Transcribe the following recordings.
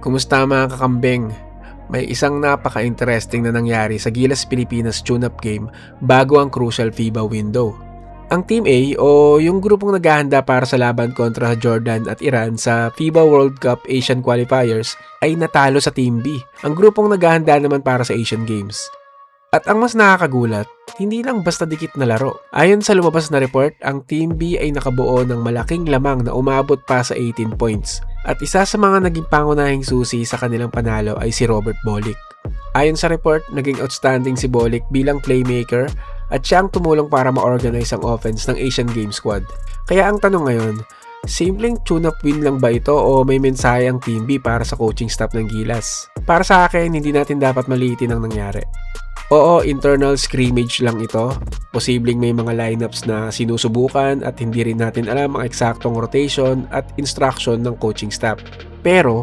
Kumusta mga kakambeng? May isang napaka-interesting na nangyari sa Gilas Pilipinas tune-up game bago ang crucial FIBA window. Ang Team A o yung grupong naghahanda para sa laban kontra Jordan at Iran sa FIBA World Cup Asian Qualifiers ay natalo sa Team B, ang grupong naghahanda naman para sa Asian Games. At ang mas nakakagulat, hindi lang basta dikit na laro. Ayon sa lumabas na report, ang Team B ay nakabuo ng malaking lamang na umabot pa sa 18 points. At isa sa mga naging pangunahing susi sa kanilang panalo ay si Robert Bolick. Ayon sa report, naging outstanding si Bolick bilang playmaker at siya ang tumulong para ma-organize ang offense ng Asian Games squad. Kaya ang tanong ngayon, simpleng tune-up win lang ba ito o may mensahe ang Team B para sa coaching staff ng Gilas? Para sa akin, hindi natin dapat maliitin ang nangyari. Oo, internal scrimmage lang ito. Posibleng may mga lineups na sinusubukan at hindi rin natin alam ang eksaktong rotation at instruction ng coaching staff. Pero,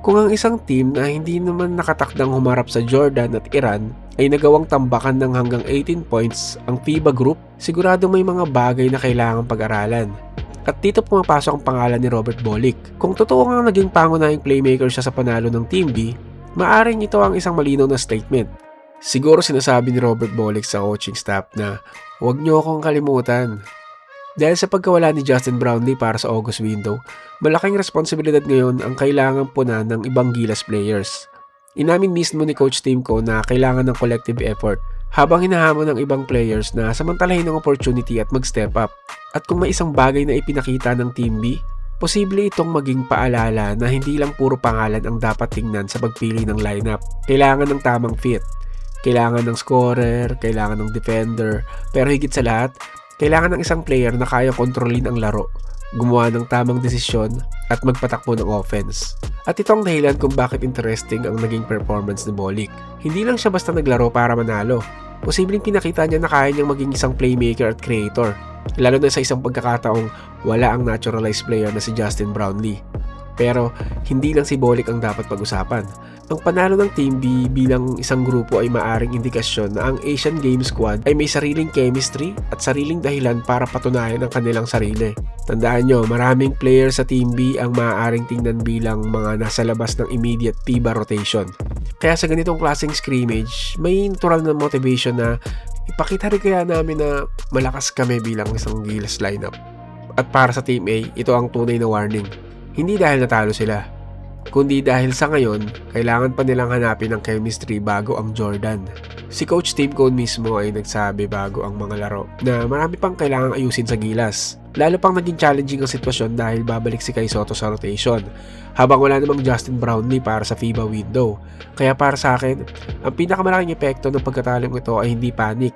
kung ang isang team na hindi naman nakatakdang humarap sa Jordan at Iran ay nagawang tambakan ng hanggang 18 points ang FIBA group, sigurado may mga bagay na kailangang pag-aralan. At dito pumapasok ang pangalan ni Robert Bolick. Kung totoo nga naging pangunahing playmaker siya sa panalo ng Team B, maaring ito ang isang malinaw na statement. Siguro sinasabi ni Robert Bolick sa coaching staff na huwag niyo akong kalimutan. Dahil sa pagkawala ni Justin Brownlee para sa August window, malaking responsibilidad ngayon ang kailangan punan ng ibang Gilas players. Inamin mismo ni Coach Timko na kailangan ng collective effort habang hinahamon ng ibang players na samantalahin ng opportunity at mag-step up. At kung may isang bagay na ipinakita ng Team B, posible itong maging paalala na hindi lang puro pangalan ang dapat tingnan sa pagpili ng lineup. Kailangan ng tamang fit. Kailangan ng scorer, kailangan ng defender, pero higit sa lahat, kailangan ng isang player na kaya kontrolin ang laro, gumawa ng tamang desisyon, at magpatakbo ng offense. At ito ang dahilan kung bakit interesting ang naging performance ni Bolick. Hindi lang siya basta naglaro para manalo. Posibleng pinakita niya na kaya niyang maging isang playmaker at creator, lalo na sa isang pagkakataong wala ang naturalized player na si Justin Brownlee. Pero hindi lang si Bolick ang dapat pag-usapan. Ang panalo ng Team B bilang isang grupo ay maaring indikasyon na ang Asian Games squad ay may sariling chemistry at sariling dahilan para patunayan ang kanilang sarili. Tandaan nyo, maraming players sa Team B ang maaaring tingnan bilang mga nasa labas ng immediate FIBA rotation. Kaya sa ganitong klaseng scrimmage, may natural na motivation na ipakita rin kaya namin na malakas kami bilang isang Gilas lineup. At para sa Team A, ito ang tunay na warning. Hindi dahil natalo sila, kundi dahil sa ngayon, kailangan pa nilang hanapin ang chemistry bago ang Jordan. Si Coach Tim Cone mismo ay nagsabi bago ang mga laro na marami pang kailangang ayusin sa Gilas. Lalo pang naging challenging ang sitwasyon dahil babalik si Kai Sotto sa rotation, habang wala namang Justin Brownlee para sa FIBA window. Kaya para sa akin, ang pinakamalaking epekto ng pagkatalong ito ay hindi panic.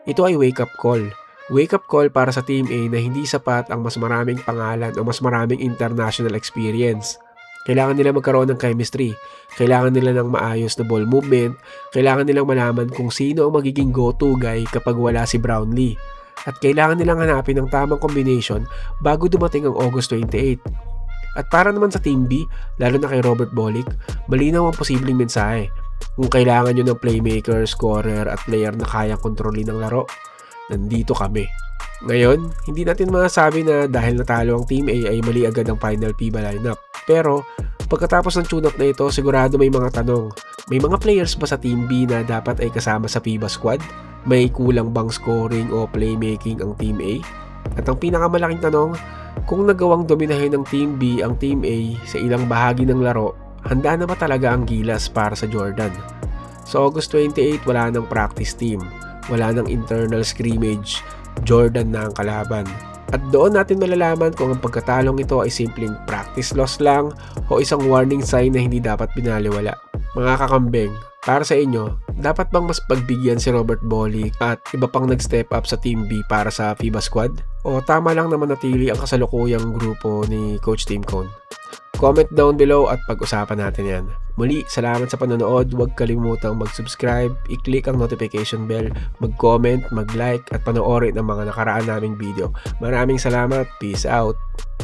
Ito ay wake-up call. Wake-up call para sa Team A na hindi sapat ang mas maraming pangalan o mas maraming international experience. Kailangan nila magkaroon ng chemistry, kailangan nila ng maayos na ball movement, kailangan nilang malaman kung sino ang magiging go-to guy kapag wala si Brownlee. At kailangan nilang hanapin ang tamang combination bago dumating ang August 28. At para naman sa Team B, lalo na kay Robert Bolick, malinaw ang posibleng mensahe. Kung kailangan nyo ng playmaker, scorer at player na kayang kontrolin ng laro, nandito kami. Ngayon, hindi natin masasabi na dahil natalo ang Team A ay mali agad ang final FIBA lineup. Pero, pagkatapos ng tune-up na ito, sigurado may mga tanong. May mga players ba sa Team B na dapat ay kasama sa FIBA squad? May kulang bang scoring o playmaking ang Team A? At ang pinakamalaking tanong, kung nagawang dominahin ng Team B ang Team A sa ilang bahagi ng laro, handa na ba talaga ang Gilas para sa Jordan? Sa August 28, wala nang practice team. Wala nang internal scrimmage, Jordan na ang kalaban. At doon natin malalaman kung ang pagkatalong ito ay simpleng practice loss lang o isang warning sign na hindi dapat binaliwala. Mga kakambeng, para sa inyo, dapat bang mas pagbigyan si Robert Bolick at iba pang nag-step up sa Team B para sa FIBA squad? O tama lang naman natili ang kasalukuyang grupo ni Coach Tim Cone? Comment down below at pag-usapan natin yan. Muli, salamat sa panonood. Huwag kalimutang mag-subscribe, i-click ang notification bell, mag-comment, mag-like at panoorin ang mga nakaraan naming video. Maraming salamat. Peace out!